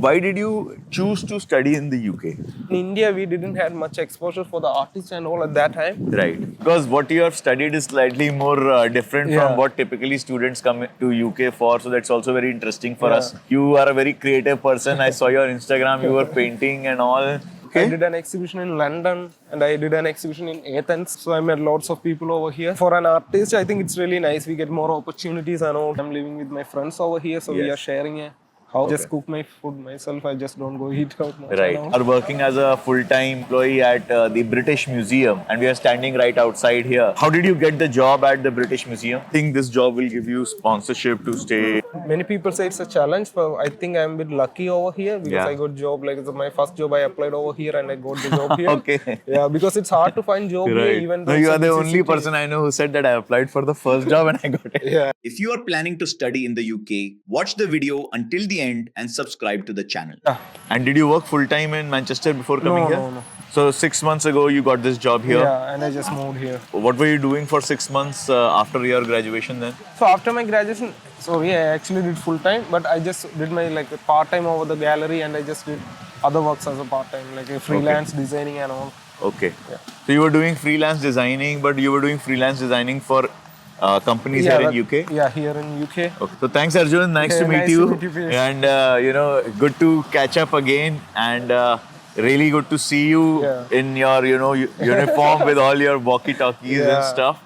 why did you choose to study in the UK? In India, we didn't have much exposure for the artists and all at that time. Right. Because what you have studied is slightly more different Yeah. from what typically students come to UK for. So that's also very interesting for Yeah. us. You are a very creative person. I saw your Instagram. You were painting and all. I did an exhibition in London and I did an exhibition in Athens. So I met lots of people over here. For an artist, I think it's really nice. We get more opportunities and all. I'm living with my friends over here, so we Yes. are sharing a house. Just cook my food myself. I just don't go eat out much. Right. And all. Are working as a full-time employee at the British Museum, and we are standing right outside here. How did you get the job at the British Museum? I think this job will give you sponsorship to stay. Many people say it's a challenge, but I think I'm a bit lucky over here because Yeah. I got job. Like it's my first job, I applied over here and I got the job here. Okay. Yeah, because it's hard to find job here. Right. Even No, though you it's are a the busy only city. person I know who said that I applied for the first job and I got it. Yeah. If you are planning to study in the UK, watch the video until the end and subscribe to the channel. And did you work full-time in Manchester before coming here? No. So 6 months ago you got this job here. Yeah, and I just moved here. What were you doing for 6 months after your graduation then? So after my graduation, I actually did full time, but I just did my like part time over the gallery, and I just did other works as a part time, like a freelance designing and all. Okay. So you were doing freelance designing, but you were doing freelance designing for companies here in UK? Yeah, here in UK. Okay. So thanks Arjun, nice Yeah, to meet nice you. to meet you, Piyush. And good to catch up again, and really good to see you in your uniform with all your walkie-talkies and stuff.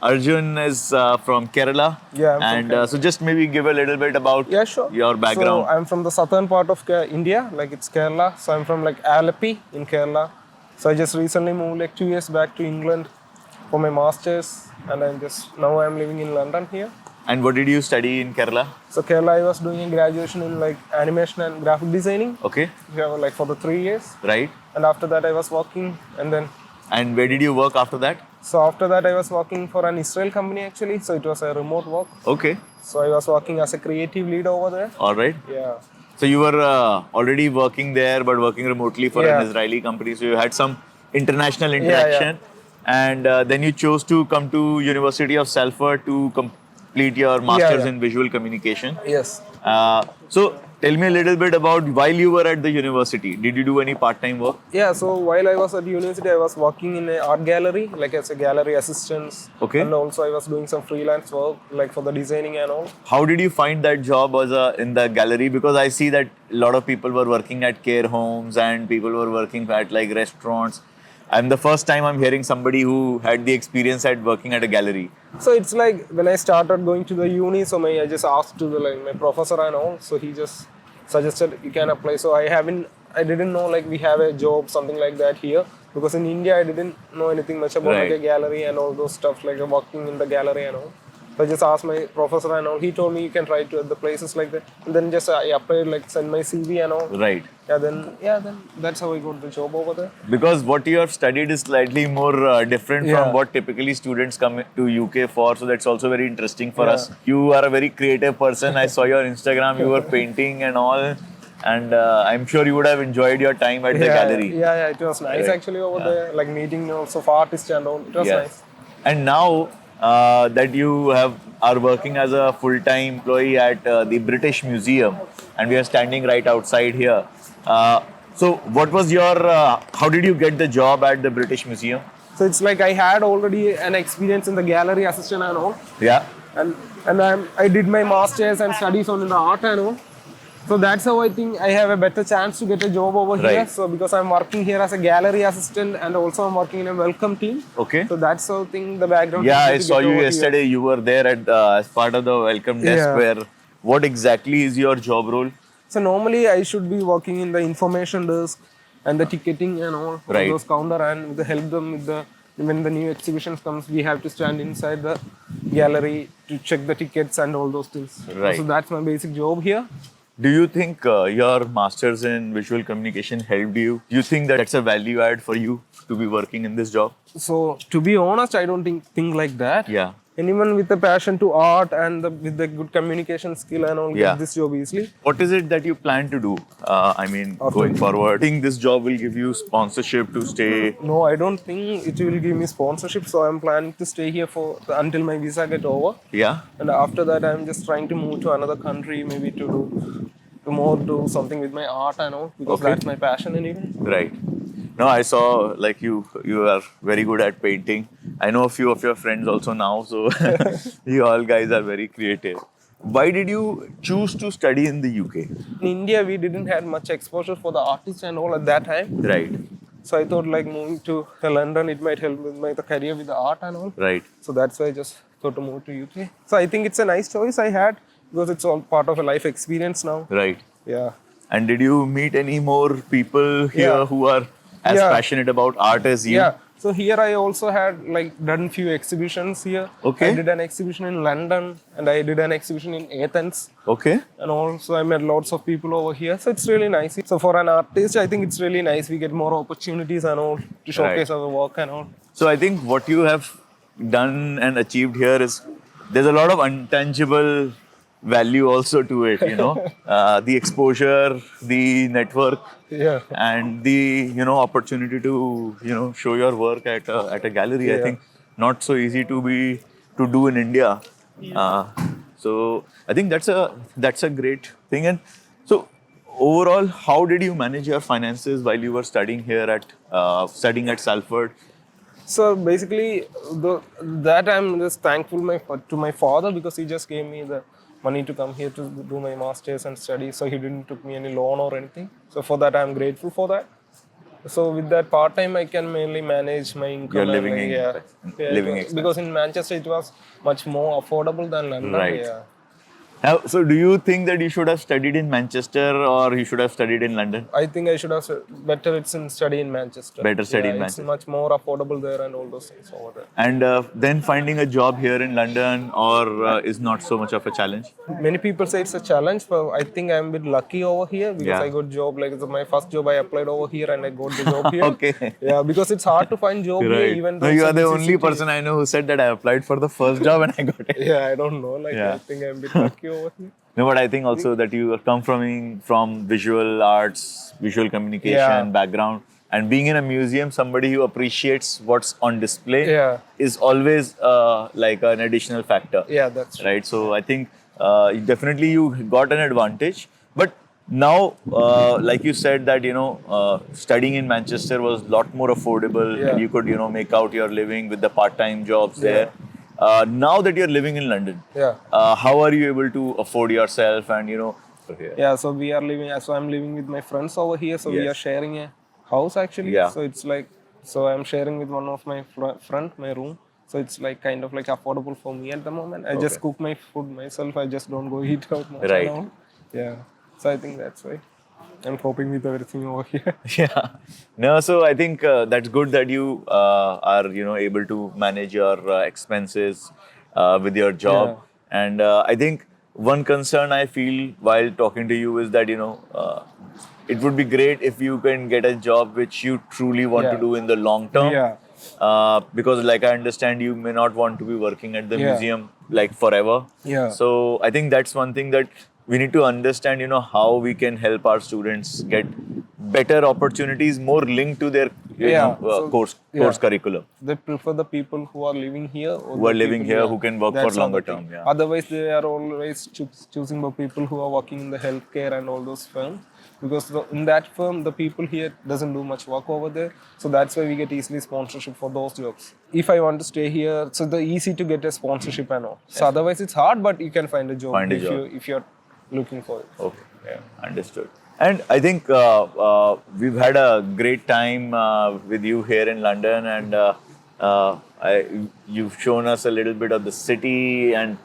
Arjun is from Kerala. Yeah, I'm from and Kerala. so just maybe give a little bit about your background. So I'm from the southern part of India, like it's Kerala. So I'm from like Alleppey in Kerala. So I just recently moved like 2 years back to England for my masters, and now I'm living in London here. And what did you study in Kerala? So Kerala, I was doing a graduation in like animation and graphic designing. Okay. Yeah, like for the 3 years. Right. And after that I was working, And where did you work after that? So after that I was working for an Israel company actually. So it was a remote work. Okay. So I was working as a creative lead over there. All right. Yeah. So you were already working there, but working remotely for Yeah. an Israeli company. So you had some international interaction. And then you chose to come to University of Salford to complete your master's in visual communication. Yes. So tell me a little bit about while you were at the university, did you do any part-time work? Yeah, so while I was at university, I was working in an art gallery, like as a gallery assistant. Okay. And also I was doing some freelance work, like for the designing and all. How did you find that job as in the gallery? Because I see that a lot of people were working at care homes and people were working at like restaurants. And the first time I'm hearing somebody who had the experience at working at a gallery. So it's like when I started going to the uni, I just asked to my professor and all. So he just suggested you can apply. So I didn't know like we have a job, something like that here. Because in India, I didn't know anything much about like a gallery and all those stuff, like working in the gallery and all. So I just asked my professor and all. He told me you can try to the places like that. And then just I applied, like send my CV and all. Right. Then that's how I got the job over there. Because what you have studied is slightly more different from what typically students come to UK for. So that's also very interesting for us. You are a very creative person. I saw your Instagram. You were painting and all. And I'm sure you would have enjoyed your time at the gallery. Yeah, it was nice actually over there. Like meeting also of artists and all. It was nice. And now that you are working as a full-time employee at the British Museum, and we are standing right outside here. So what was your, how did you get the job at the British Museum? So it's like I had already an experience in the gallery assistant and all. Yeah. And I did my masters and studies on the art and all. So that's how I think I have a better chance to get a job over here. So because I'm working here as a gallery assistant and also I'm working in a welcome team. Okay. So that's how I think the background. Yeah, I saw you yesterday. You were there at as part of the welcome desk where what exactly is your job role? So normally I should be working in the information desk and the ticketing and all those counter, and help them with when the new exhibitions comes, we have to stand inside the gallery to check the tickets and all those things. Right. So that's my basic job here. Do you think your masters in visual communication helped you? Do you think that that's a value add for you to be working in this job? So to be honest, I don't think like that. Yeah. Anyone with a passion to art and with the good communication skill and all get this job easily. What is it that you plan to do? Going forward, think this job will give you sponsorship to stay? No, I don't think it will give me sponsorship. So I'm planning to stay here until my visa get over. Yeah. And after that, I'm just trying to move to another country, maybe to do more do something with my art and all, because Okay. that's my passion anyway. Right. No, I saw like you are very good at painting. I know a few of your friends also now, so you all guys are very creative. Why did you choose to study in the UK? In India, we didn't have much exposure for the artists and all at that time. Right. So I thought like moving to London, it might help with my the career with the art and all. Right. So that's why I just thought to move to UK. So I think it's a nice choice I had, because it's all part of a life experience now. Right. Yeah. And did you meet any more people here Yeah. who are as Yeah. passionate about art as you? Yeah. So here I also had like done few exhibitions here. Okay. I did an exhibition in London and I did an exhibition in Athens. Okay. And also I met lots of people over here. So it's really nice. So for an artist, I think it's really nice. We get more opportunities and all to showcase our work and all. So I think what you have done and achieved here is there's a lot of intangible value also to it, you know, the exposure, the network, Yeah. and the opportunity to show your work at a gallery. I Yeah. think not so easy to do in India. So I think that's a great thing. And so overall, how did you manage your finances while you were studying here at studying at Salford? So basically, that I'm just thankful to my father, because he just gave me the money to come here to do my masters and study. So he didn't took me any loan or anything. So for that, I'm grateful for that. So with that part time, I can mainly manage my income. Your living and, living because in Manchester it was much more affordable than London. Right. Yeah. So do you think that you should have studied in Manchester or you should have studied in London? I think I should have better it's in study in Manchester. Better study in It's Manchester. much more affordable there and all those things over there. And then finding a job here in London is not so much of a challenge? Many people say it's a challenge, but I think I'm a bit lucky over here, because Yeah. I got job like my first job I applied over here and I got the job here. Okay. Yeah, because it's hard to find job here Right. even No, though you it's are a the busy only city. person I know who said that I applied for the first job and I got it. Yeah, I don't know. Like Yeah. I think I'm a bit lucky over here. No, but I think also that you come from visual arts, visual communication Yeah. background, and being in a museum, somebody who appreciates what's on display Yeah. is always like an additional factor. Yeah, that's true. Right. So I think definitely you got an advantage. But now, like you said that studying in Manchester was a lot more affordable, Yeah. and you could make out your living with the part-time jobs there. Now that you're living in London, Yeah. how are you able to afford yourself and here? Yeah, so we are living. So I'm living with my friends over here. So we Yes. are sharing a house actually. Yeah. So it's like, so I'm sharing with one of my friend my room. So it's like kind of like affordable for me at the moment. I just cook my food myself. I just don't go eat out much. Right. And all. Yeah. So I think that's why I'm coping with everything over here. Yeah. No, so I think that's good that you are able to manage your expenses with your job. Yeah. And I think one concern I feel while talking to you is that it would be great if you can get a job which you truly want to Yeah. do in the long term. Yeah. Because like I understand you may not want to be working at the Yeah. museum like forever. Yeah. So I think that's one thing that we need to understand, how we can help our students get better opportunities more linked to their So, course curriculum. They prefer the people who are living here. Or Who are the living people- here, who can work for That's longer another thing. term, yeah. Otherwise, they are always choosing the people who are working in the healthcare and all those firms. Because in that firm, the people here doesn't do much work over there. So that's why we get easily sponsorship for those jobs. If I want to stay here, so the easy to get a sponsorship and all. So otherwise, it's hard, but you can find a job, Find a job. if you're looking for it. Okay, understood. And I think we've had a great time with you here in London, and you've shown us a little bit of the city, and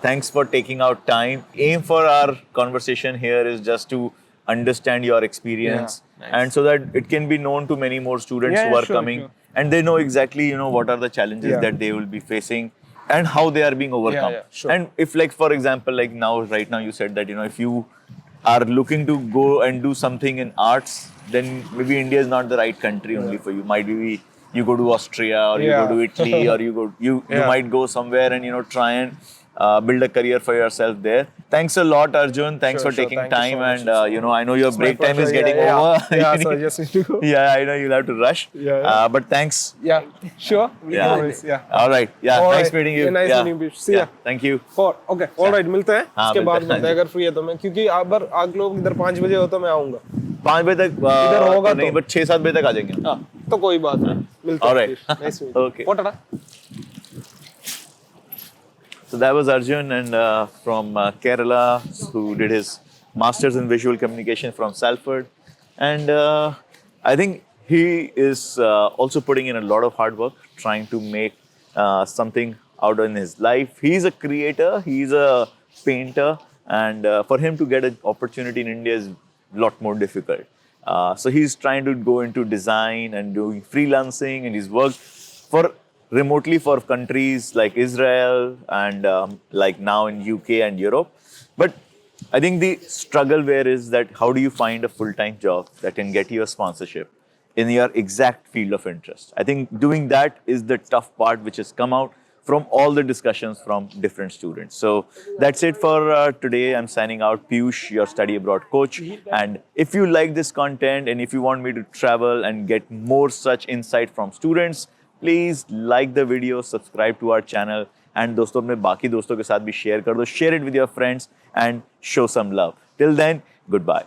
thanks for taking out time. Aim for our conversation here is just to understand your experience, Yeah, nice. and so that it can be known to many more students Yeah, who are sure, coming, sure. and they know exactly what are the challenges Yeah. that they will be facing and how they are being overcome. yeah, sure. And if, like, for example, like right now you said that if you are looking to go and do something in arts, then maybe India is not the right country only for you. Might be you go to Austria or you Yeah. go to Italy or you Yeah. might go somewhere and try and build a career for yourself there. Thanks a lot, Arjun. Thanks for taking Thank you time. so much. And you know, I know your break time is getting yeah. over. Yeah, so I just need to go. Yeah, I know you'll have to rush. Yeah. But thanks. Yeah, sure. Yeah. No worries. Yeah. All right. Yeah. All Nice right. meeting you. Yeah, nice meeting you. See ya. Thank you. Okay alright मिलते हैं हाँ, इसके बाद मिलते हैं, मिलते हैं अगर फ्री है तो मैं क्योंकि अगर आप लोग इधर 5 बजे हो तो मैं आऊंगा 5 बजे तक इधर होगा तो नहीं, तो। बट 6-7 बजे तक आ जाएंगे. हाँ तो कोई बात नहीं मिलते हैं Alright. Nice Okay. पोटा So that was Arjun and from Kerala who did his masters in visual communication from Salford, and I think he is also putting in a lot of hard work trying to make something out in his life. He's a creator, he's a painter, and for him to get an opportunity in India is a lot more difficult. So he's trying to go into design and doing freelancing, and he's worked for remotely for countries like Israel and like now in UK and Europe. But I think the struggle where is that how do you find a full-time job that can get you a sponsorship in your exact field of interest? I think doing that is the tough part which has come out from all the discussions from different students. So that's it for today. I'm signing out. Piyush, your study abroad coach. And if you like this content and if you want me to travel and get more such insight from students, please like the video, subscribe to our channel, and दोस्तों अपने बाकी दोस्तों के साथ भी share कर दो. Share it with your friends and show some love. Till then, goodbye.